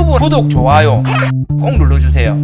유튜브 구독, 좋아요 꼭 눌러주세요.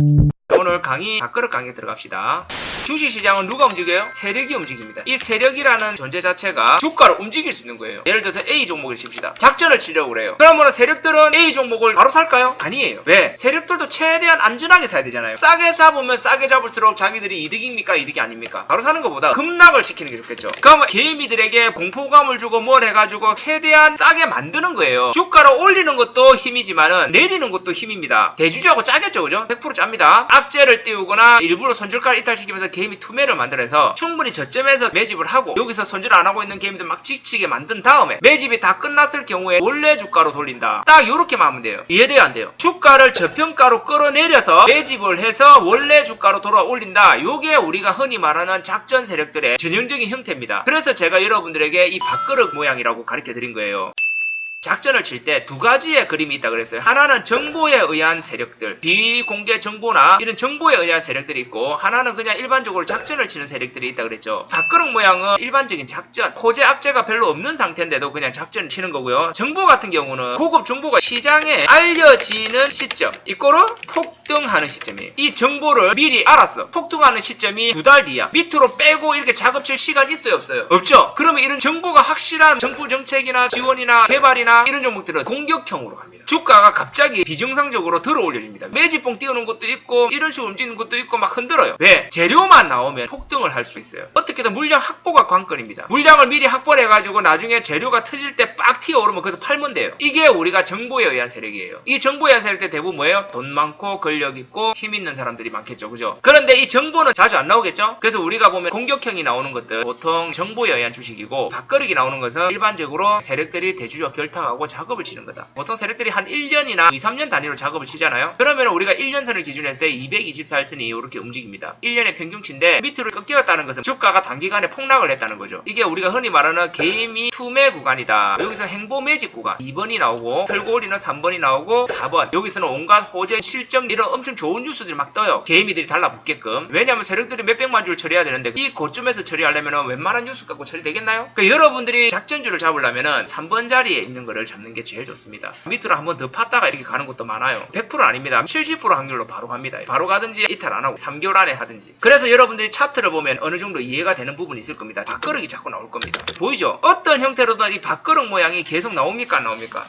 오늘 강의 밥그릇 강의에 들어갑시다. 주식시장은 누가 움직여요? 세력이 움직입니다. 이 세력이라는 존재 자체가 주가를 움직일 수 있는 거예요. 예를 들어서 A 종목을 칩시다. 작전을 치려고 그래요. 그러면 세력들은 A 종목을 바로 살까요? 아니에요. 왜? 세력들도 최대한 안전하게 사야 되잖아요. 싸게 잡으면 싸게 잡을수록 자기들이 이득입니까? 이득이 아닙니까? 바로 사는 것보다 급락을 시키는 게 좋겠죠. 그러면 개미들에게 공포감을 주고 뭘 해가지고 최대한 싸게 만드는 거예요. 주가를 올리는 것도 힘이지만은 내리는 것도 힘입니다. 대주주하고 짜겠죠, 그죠? 100% 짭니다. 악재를 띄우거나 일부러 손절가를 이탈시키면서 개미 투매를 만들어서 충분히 저점에서 매집을 하고 여기서 손절 안 하고 있는 개미들 막 지치게 만든 다음에 매집이 다 끝났을 경우에 원래 주가로 돌린다. 딱 요렇게만 하면 돼요. 이해돼요, 안 돼요? 주가를 저평가로 끌어내려서 매집을 해서 원래 주가로 돌아 올린다. 요게 우리가 흔히 말하는 작전 세력들의 전형적인 형태입니다. 그래서 제가 여러분들에게 이 밥그릇 모양이라고 가르쳐 드린 거예요. 작전을 칠 때 두 가지의 그림이 있다 그랬어요. 하나는 정보에 의한 세력들, 비공개 정보나 이런 정보에 의한 세력들이 있고, 하나는 그냥 일반적으로 작전을 치는 세력들이 있다 그랬죠. 밥그릇 모양은 일반적인 작전, 호재 악재가 별로 없는 상태인데도 그냥 작전을 치는 거고요. 정보 같은 경우는 고급 정보가 시장에 알려지는 시점, 이거를 폭등하는 시점이에요. 이 정보를 미리 알았어. 폭등하는 시점이 2달 뒤야. 밑으로 빼고 이렇게 작업칠 시간 있어요, 없어요? 없죠. 그러면 이런 정보가 확실한 정부 정책이나 지원이나 개발이나 이런 종목들은 공격형으로 갑니다. 주가가 갑자기 비정상적으로 들어 올려집니다. 매집봉 띄우는 것도 있고 이런 식으로 움직이는 것도 있고 막 흔들어요. 왜? 재료만 나오면 폭등을 할 수 있어요. 어떻게든 물량 확보가 관건입니다. 물량을 미리 확보를 해가지고 나중에 재료가 터질 때 빡 튀어오르면 그래서 팔면 돼요. 이게 우리가 정보에 의한 세력이에요. 이 정보에 의한 세력들 대부분 뭐예요? 돈 많고 권력 있고 힘 있는 사람들이 많겠죠, 그죠? 그런데 이 정보는 자주 안 나오겠죠? 그래서 우리가 보면 공격형이 나오는 것들 보통 정보에 의한 주식이고, 밥그릇이 나오는 것은 일반적으로 세력들이 대주주와 결탁하고 작업을 치는 거다. 보통 세력들이 한 1년이나 2, 3년 단위로 작업을 치잖아요. 그러면 우리가 1년선을 기준으로 했을 때 224일선이 이렇게 움직입니다. 1년의 평균치인데 밑으로 꺾였다는 것은 주가가 단기간에 폭락을 했다는 거죠. 이게 우리가 흔히 말하는 개미 투매 구간이다. 여기서 행보 매집 구간 2번이 나오고, 털고 올리는 3번이 나오고, 4번 여기서는 온갖 호재 실적 이런 엄청 좋은 뉴스들이 막 떠요. 개미들이 달라붙게끔. 왜냐하면 세력들이 몇백만 주를 처리해야 되는데 이 고점에서 처리하려면 웬만한 뉴스 갖고 처리되겠나요? 그러니까 여러분들이 작전주를 잡으려면 3번 자리에 있는 거를 잡는 게 제일 좋습니다. 밑으로 한번 더 팠다가 이렇게 가는 것도 많아요. 100% 아닙니다. 70% 확률로 바로 갑니다. 바로 가든지 이탈 안 하고 3개월 안에 하든지. 그래서 여러분들이 차트를 보면 어느 정도 이해가 되는 부분이 있을 겁니다. 밥그릇이 자꾸 나올 겁니다. 보이죠? 어떤 형태로든 이 밥그릇 모양이 계속 나옵니까, 안 나옵니까?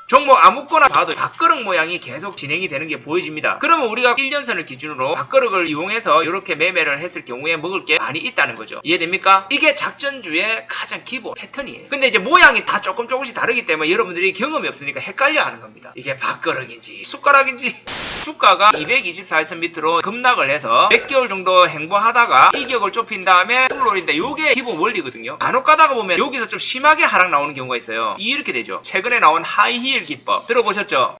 종목 아무거나 봐도 밥그릇 모양이 계속 진행이 되는 게 보여집니다. 그러면 우리가 1년선을 기준으로 밥그릇을 이용해서 이렇게 매매를 했을 경우에 먹을 게 많이 있다는 거죠. 이해됩니까? 이게 작전주의 가장 기본 패턴이에요. 근데 이제 모양이 다 조금씩 다르기 때문에 여러분들이 경험이 없으니까 헷갈려 하는 겁니다. 이게 밥그릇인지 숟가락인지. 주가가 224일선 밑으로 급락을 해서 몇 개월 정도 행보하다가 이격을 좁힌 다음에 뚫어 올린다. 요게 기본 원리거든요. 간혹 가다가 보면 여기서 좀 심하게 하락 나오는 경우가 있어요. 이렇게 되죠. 최근에 나온 하이힐 기법 들어보셨죠?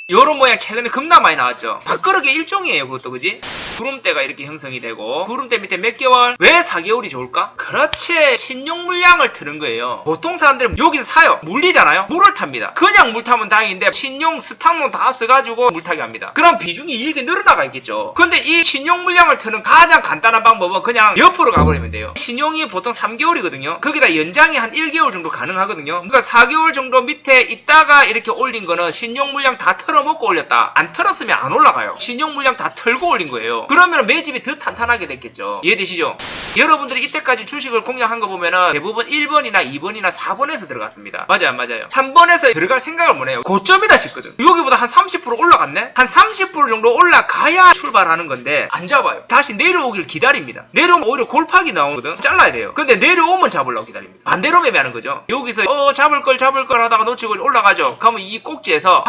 요런 모양 최근에 겁나 많이 나왔죠. 밥그릇의 일종이에요, 그것도, 그지? 구름대가 이렇게 형성이 되고, 구름대 밑에 몇 개월? 왜 4개월이 좋을까? 그렇지, 신용 물량을 트는 거예요. 보통 사람들은 여기서 사요. 물리잖아요. 물을 탑니다. 그냥 물 타면 다행인데 신용 스탁론 다 써가지고 물 타게 합니다. 그럼 비중이 이렇게 늘어나가 있겠죠. 근데 이 신용 물량을 트는 가장 간단한 방법은 그냥 옆으로 가버리면 돼요. 신용이 보통 3개월이거든요. 거기다 연장이 한 1개월 정도 가능하거든요. 그러니까 4개월 정도 밑에 있다가 이렇게 올린 거는 신용 물량 다 먹고 올렸다. 안 털었으면 안 올라가요. 신용 물량 다 털고 올린 거예요. 그러면 매집이 더 탄탄하게 됐겠죠. 이해되시죠? 여러분들이 이때까지 주식을 공략한 거 보면은 대부분 1번이나 2번이나 4번에서 들어갔습니다. 맞아요, 안 맞아요? 3번에서 들어갈 생각을 못 해요. 고점이다 싶거든. 여기보다 한 30% 올라갔네? 한 30% 정도 올라가야 출발하는 건데 안 잡아요. 다시 내려오길 기다립니다. 내려오면 오히려 골팍이 나오거든. 잘라야 돼요. 근데 내려오면 잡으려고 기다립니다. 반대로 매매하는 거죠. 여기서 잡을 걸 하다가 놓치고 올라가죠. 그러면 이 꼭지에서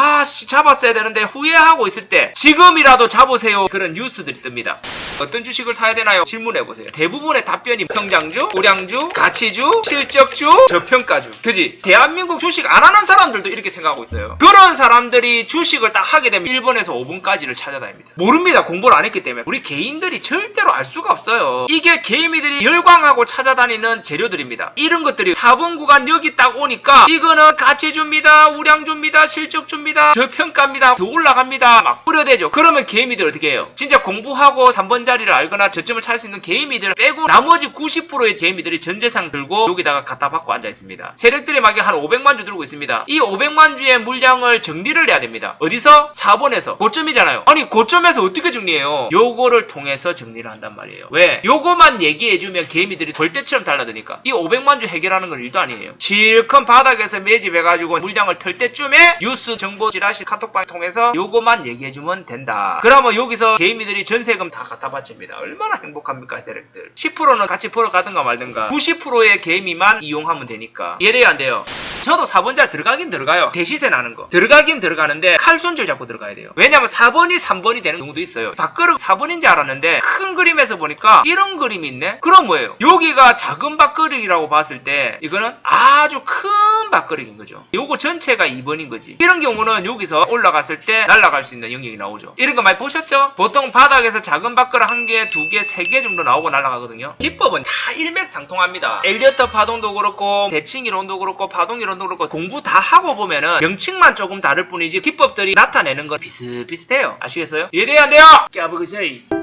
잡았어야 되는데 후회하고 있을 때 지금이라도 잡으세요. 그런 뉴스들이 뜹니다. 어떤 주식을 사야 되나요? 질문해보세요. 대부분의 답변이 성장주, 우량주, 가치주, 실적주, 저평가주. 그지? 대한민국 주식 안 하는 사람들도 이렇게 생각하고 있어요. 그런 사람들이 주식을 딱 하게 되면 1번에서 5번까지를 찾아다닙니다. 모릅니다. 공부를 안 했기 때문에. 우리 개인들이 절대로 알 수가 없어요. 이게 개미들이 열광하고 찾아다니는 재료들입니다. 이런 것들이 4번 구간 여기 딱 오니까 이거는 가치주입니다. 우량주입니다. 실적주입니다. 저평가 올라갑니다. 더 올라갑니다. 막 뿌려대죠. 그러면 개미들 어떻게 해요? 진짜 공부하고 3번 자리를 알거나 저점을 찰 수 있는 개미들 빼고 나머지 90%의 개미들이 전재산 들고 여기다가 갖다 받고 앉아 있습니다. 세력들이 막 한 500만 주 들고 있습니다. 이 500만 주의 물량을 정리를 해야 됩니다. 어디서? 4번에서. 고점이잖아요. 아니 고점에서 어떻게 정리해요? 요거를 통해서 정리를 한단 말이에요. 왜? 요거만 얘기해주면 개미들이 벌떼처럼 달라드니까 이 500만 주 해결하는 건 일도 아니에요. 실컷 바닥에서 매집해가지고 물량을 털 때쯤에 뉴스 정보 지라시 카톡방 통해서 요거만 얘기해주면 된다. 그러면 여기서 개미들이 전세금 다 갖다 바칩니다. 얼마나 행복합니까 세력들. 10%는 같이 벌어가든가 말든가 90%의 개미만 이용하면 되니까. 이해돼요 안 돼요? 저도 4번 잘 들어가긴 들어가요. 대시세 나는 거. 들어가긴 들어가는데 칼손질 잡고 들어가야 돼요. 왜냐면 4번이 3번이 되는 경우도 있어요. 밥그릇 4번인지 알았는데 큰 그림에서 보니까 이런 그림이 있네? 그럼 뭐예요? 여기가 작은 밥그릇이라고 봤을 때 이거는 아주 큰 밥그릇인 거죠. 요거 전체가 2번인 거지. 이런 경우는 여기서 올라갔을 때 날아갈 수 있는 영역이 나오죠. 이런 거 많이 보셨죠? 보통 바닥에서 작은 밥그릇 1개, 2개, 3개 정도 나오고 날아가거든요. 기법은 다 일맥상통합니다. 엘리어트 파동도 그렇고 대칭 이론도 그렇고 파동 이론도 그렇고 공부 다 하고 보면은 명칭만 조금 다를 뿐이지 기법들이 나타내는 건 비슷비슷해요. 아시겠어요? 이해돼야 안 돼요? 깨버그세이.